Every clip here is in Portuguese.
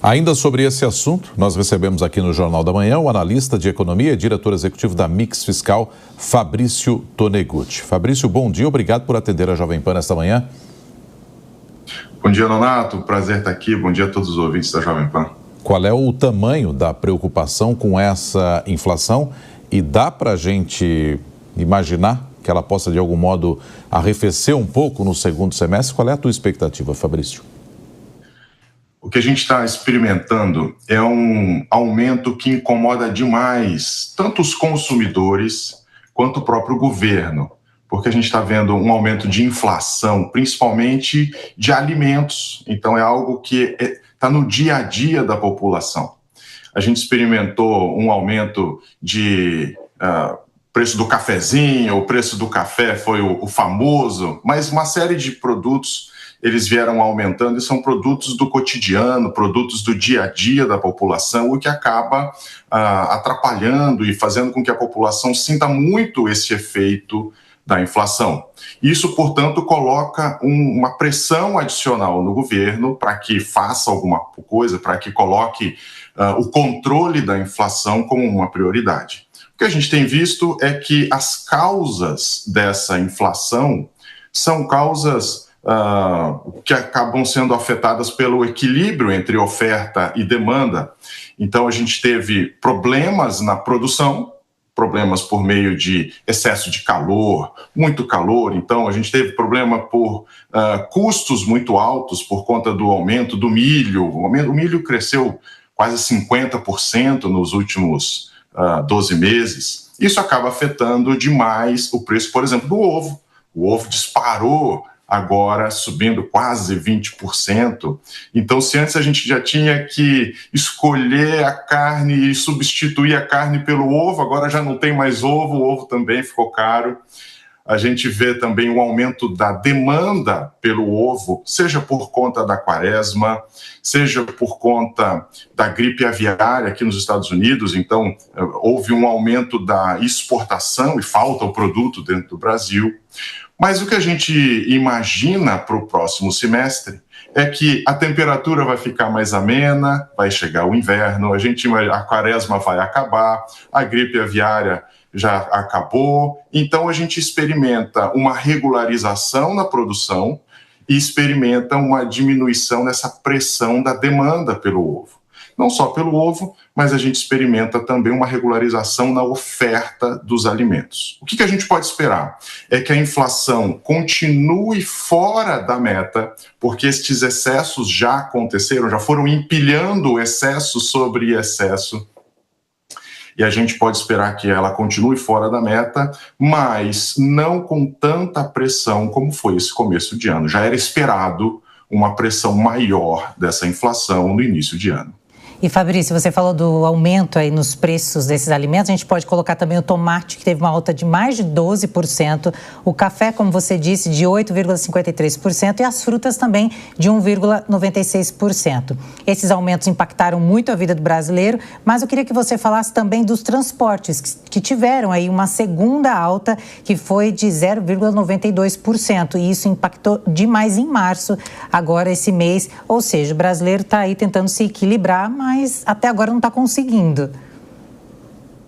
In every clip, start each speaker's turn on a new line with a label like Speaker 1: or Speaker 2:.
Speaker 1: Ainda sobre esse assunto, nós recebemos aqui no Jornal da Manhã o analista de economia e diretor executivo da Mix Fiscal, Fabrício Tonegutti. Fabrício, bom dia, obrigado por atender a Jovem Pan nesta manhã.
Speaker 2: Bom dia, Nonato, prazer estar aqui, bom dia a todos os ouvintes da Jovem Pan.
Speaker 1: Qual é o tamanho da preocupação com essa inflação e dá para a gente imaginar que ela possa de algum modo arrefecer um pouco no segundo semestre? Qual é a tua expectativa, Fabrício?
Speaker 2: O que a gente está experimentando é um aumento que incomoda demais tanto os consumidores quanto o próprio governo, porque a gente está vendo um aumento de inflação, principalmente de alimentos. Então é algo que está no dia a dia da população. A gente experimentou um aumento de preço do cafezinho, o preço do café foi o famoso, mas uma série de produtos eles vieram aumentando e são produtos do cotidiano, produtos do dia a dia da população, o que acaba atrapalhando e fazendo com que a população sinta muito esse efeito da inflação. Isso, portanto, coloca uma pressão adicional no governo para que faça alguma coisa, para que coloque o controle da inflação como uma prioridade. O que a gente tem visto é que as causas dessa inflação são causas que acabam sendo afetadas pelo equilíbrio entre oferta e demanda. Então, a gente teve problemas na produção, problemas por meio de excesso de calor, muito calor. Então, a gente teve problema por custos muito altos por conta do aumento do milho. O milho cresceu quase 50% nos últimos 12 meses. Isso acaba afetando demais o preço, por exemplo, do ovo. O ovo disparou agora subindo quase 20%. Então, se antes a gente já tinha que escolher a carne e substituir a carne pelo ovo, agora já não tem mais ovo, o ovo também ficou caro. A gente vê também um aumento da demanda pelo ovo, seja por conta da quaresma, seja por conta da gripe aviária aqui nos Estados Unidos. Então, houve um aumento da exportação e falta o produto dentro do Brasil. Mas o que a gente imagina para o próximo semestre é que a temperatura vai ficar mais amena, vai chegar o inverno, a quaresma vai acabar, a gripe aviária já acabou, então a gente experimenta uma regularização na produção e experimenta uma diminuição nessa pressão da demanda pelo ovo. Não só pelo ovo, mas a gente experimenta também uma regularização na oferta dos alimentos. O que a gente pode esperar? É que a inflação continue fora da meta, porque estes excessos já aconteceram, já foram empilhando excesso sobre excesso, e a gente pode esperar que ela continue fora da meta, mas não com tanta pressão como foi esse começo de ano. Já era esperado uma pressão maior dessa inflação no início de ano.
Speaker 3: E, Fabrício, você falou do aumento aí nos preços desses alimentos. A gente pode colocar também o tomate, que teve uma alta de mais de 12%, o café, como você disse, de 8,53% e as frutas também de 1,96%. Esses aumentos impactaram muito a vida do brasileiro, mas eu queria que você falasse também dos transportes, que tiveram aí uma segunda alta, que foi de 0,92%, e isso impactou demais em março, agora esse mês. Ou seja, o brasileiro está aí tentando se equilibrar, mas até agora não está conseguindo.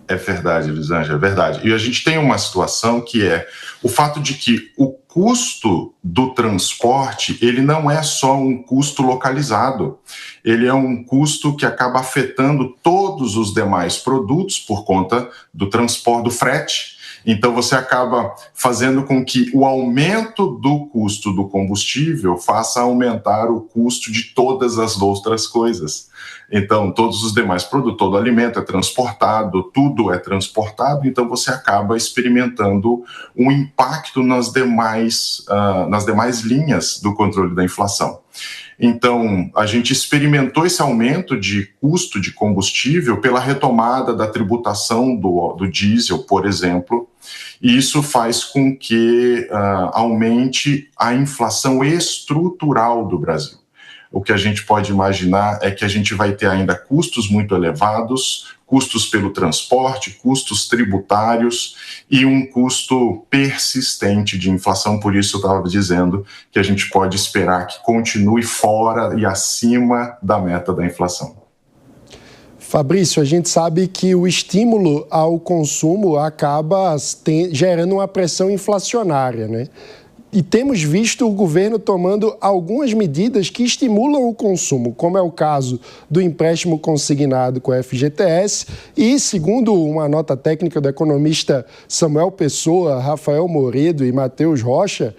Speaker 2: É verdade, Elisângela, é verdade. E a gente tem uma situação que é o fato de que o custo do transporte, ele não é só um custo localizado, ele é um custo que acaba afetando todos os demais produtos por conta do transporte, do frete. Então, você acaba fazendo com que o aumento do custo do combustível faça aumentar o custo de todas as outras coisas. Então, todos os demais produtos, todo alimento é transportado, tudo é transportado, então você acaba experimentando um impacto nas demais linhas do controle da inflação. Então, a gente experimentou esse aumento de custo de combustível pela retomada da tributação do diesel, por exemplo, e isso faz com que aumente a inflação estrutural do Brasil. o que a gente pode imaginar é que a gente vai ter ainda custos muito elevados, custos pelo transporte, custos tributários e um custo persistente de inflação. Por isso eu estava dizendo que a gente pode esperar que continue fora e acima da meta da inflação.
Speaker 4: Fabrício, a gente sabe que o estímulo ao consumo acaba gerando uma pressão inflacionária, né? E temos visto o governo tomando algumas medidas que estimulam o consumo, como é o caso do empréstimo consignado com a FGTS e, segundo uma nota técnica do economista Samuel Pessoa, Rafael Moredo e Matheus Rocha,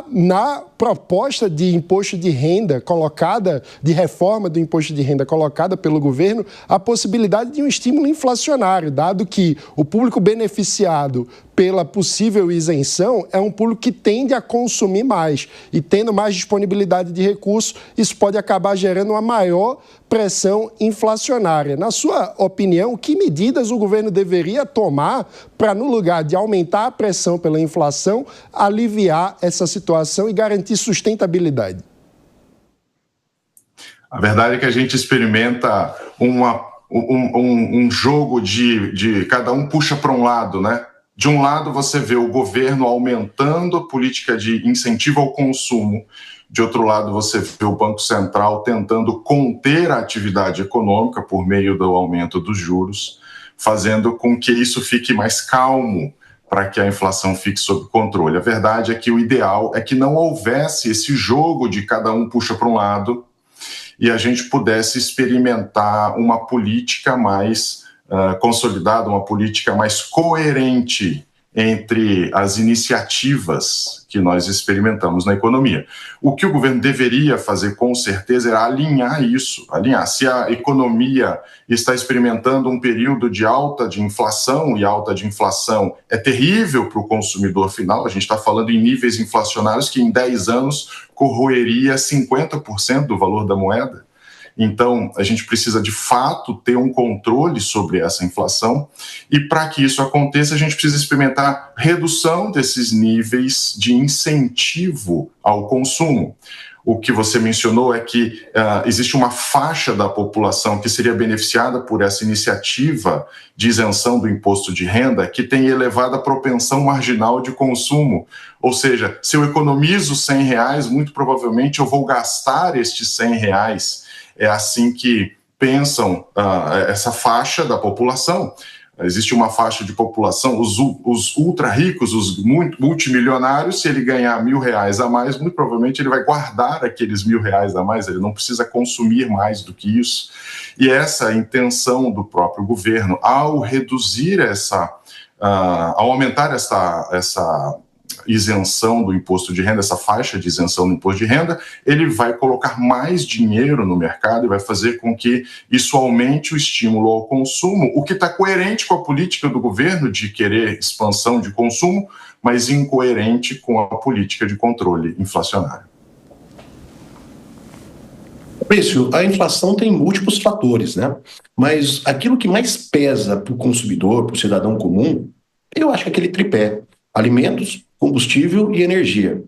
Speaker 4: na proposta de imposto de renda colocada, de reforma do imposto de renda colocada pelo governo, a possibilidade de um estímulo inflacionário, dado que o público beneficiado pela possível isenção é um público que tende a consumir mais e, tendo mais disponibilidade de recursos, isso pode acabar gerando uma maior pressão inflacionária. Na sua opinião, que medidas o governo deveria tomar para, no lugar de aumentar a pressão pela inflação, aliviar essa situação e garantir sustentabilidade?
Speaker 2: A verdade é que a gente experimenta um jogo de cada um puxa para um lado, né? De um lado, você vê o governo aumentando a política de incentivo ao consumo. De outro lado, você vê o Banco Central tentando conter a atividade econômica por meio do aumento dos juros, fazendo com que isso fique mais calmo para que a inflação fique sob controle. A verdade é que o ideal é que não houvesse esse jogo de cada um puxa para um lado e a gente pudesse experimentar uma política mais consolidada, uma política mais coerente entre as iniciativas que nós experimentamos na economia. O que o governo deveria fazer, com certeza, era alinhar isso. Se a economia está experimentando um período de alta de inflação, e alta de inflação é terrível para o consumidor final, a gente está falando em níveis inflacionários que em 10 anos corroeria 50% do valor da moeda. Então, a gente precisa, de fato, ter um controle sobre essa inflação e, para que isso aconteça, a gente precisa experimentar redução desses níveis de incentivo ao consumo. O que você mencionou é que existe uma faixa da população que seria beneficiada por essa iniciativa de isenção do imposto de renda que tem elevada propensão marginal de consumo. Ou seja, se eu economizo R$100, muito provavelmente eu vou gastar estes R$100. É assim que pensam essa faixa da população. Existe uma faixa de população, os ultra ricos, os multimilionários, se ele ganhar R$1.000 a mais, muito provavelmente ele vai guardar aqueles R$1.000 a mais, ele não precisa consumir mais do que isso. E essa é a intenção do próprio governo, ao reduzir ao aumentar essa isenção do imposto de renda, essa faixa de isenção do imposto de renda, ele vai colocar mais dinheiro no mercado e vai fazer com que isso aumente o estímulo ao consumo, o que está coerente com a política do governo de querer expansão de consumo, mas incoerente com a política de controle inflacionário.
Speaker 5: Fabrício, a inflação tem múltiplos fatores, né? Mas aquilo que mais pesa para o consumidor, para o cidadão comum, eu acho que é aquele tripé: alimentos, combustível e energia.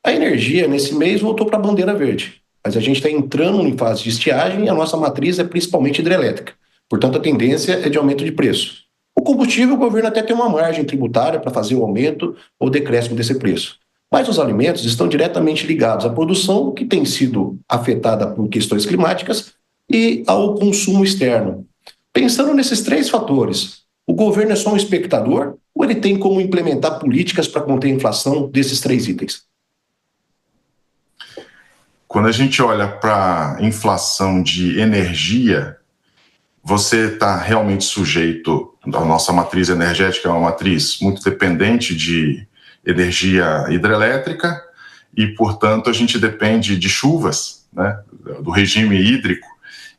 Speaker 5: A energia, nesse mês, voltou para a bandeira verde, mas a gente está entrando em fase de estiagem e a nossa matriz é principalmente hidrelétrica. Portanto, a tendência é de aumento de preço. O combustível, o governo até tem uma margem tributária para fazer o aumento ou decréscimo desse preço. Mas os alimentos estão diretamente ligados à produção, que tem sido afetada por questões climáticas, e ao consumo externo. Pensando nesses três fatores, o governo é só um espectador ou ele tem como implementar políticas para conter a inflação desses três itens?
Speaker 2: Quando a gente olha para a inflação de energia, você está realmente sujeito, a nossa matriz energética é uma matriz muito dependente de energia hidrelétrica e, portanto, a gente depende de chuvas, né, do regime hídrico.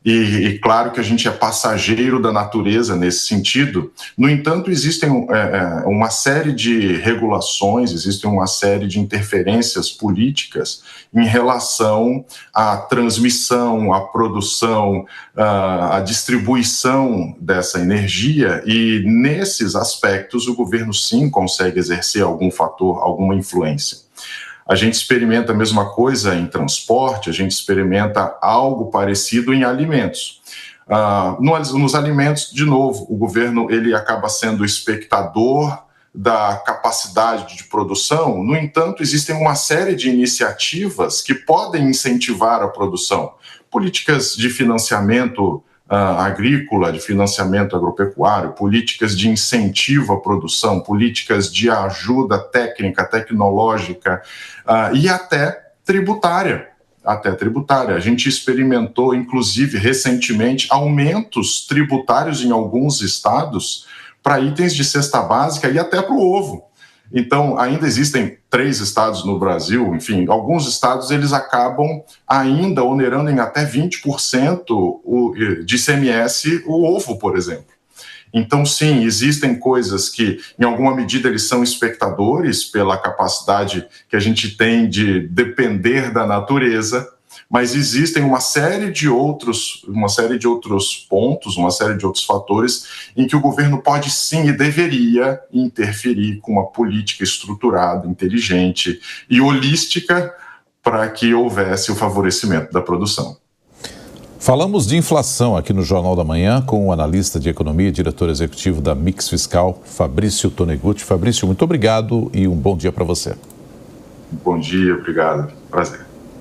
Speaker 2: E claro que a gente é passageiro da natureza nesse sentido. No entanto, existem uma série de regulações, existem uma série de interferências políticas em relação à transmissão, à produção, à distribuição dessa energia, e nesses aspectos o governo sim consegue exercer algum fator, alguma influência. A gente experimenta a mesma coisa em transporte, a gente experimenta algo parecido em alimentos. Nos alimentos, de novo, o governo ele acaba sendo espectador da capacidade de produção. No entanto, existem uma série de iniciativas que podem incentivar a produção. Políticas de financiamento agrícola, de financiamento agropecuário, políticas de incentivo à produção, políticas de ajuda técnica, tecnológica e até tributária. A gente experimentou, inclusive, recentemente, aumentos tributários em alguns estados para itens de cesta básica e até para o ovo. Então, ainda existem 3 estados no Brasil, enfim, alguns estados eles acabam ainda onerando em até 20% de ICMS o ovo, por exemplo. Então, sim, existem coisas que, em alguma medida, eles são espectadores pela capacidade que a gente tem de depender da natureza, mas existem uma série de outros pontos, uma série de outros fatores em que o governo pode sim e deveria interferir com uma política estruturada, inteligente e holística para que houvesse o favorecimento da produção.
Speaker 1: Falamos de inflação aqui no Jornal da Manhã com o analista de economia e diretor executivo da Mix Fiscal, Fabrício Toneguzzi. Fabrício, muito obrigado e um bom dia para você.
Speaker 2: Bom dia, obrigado. Prazer.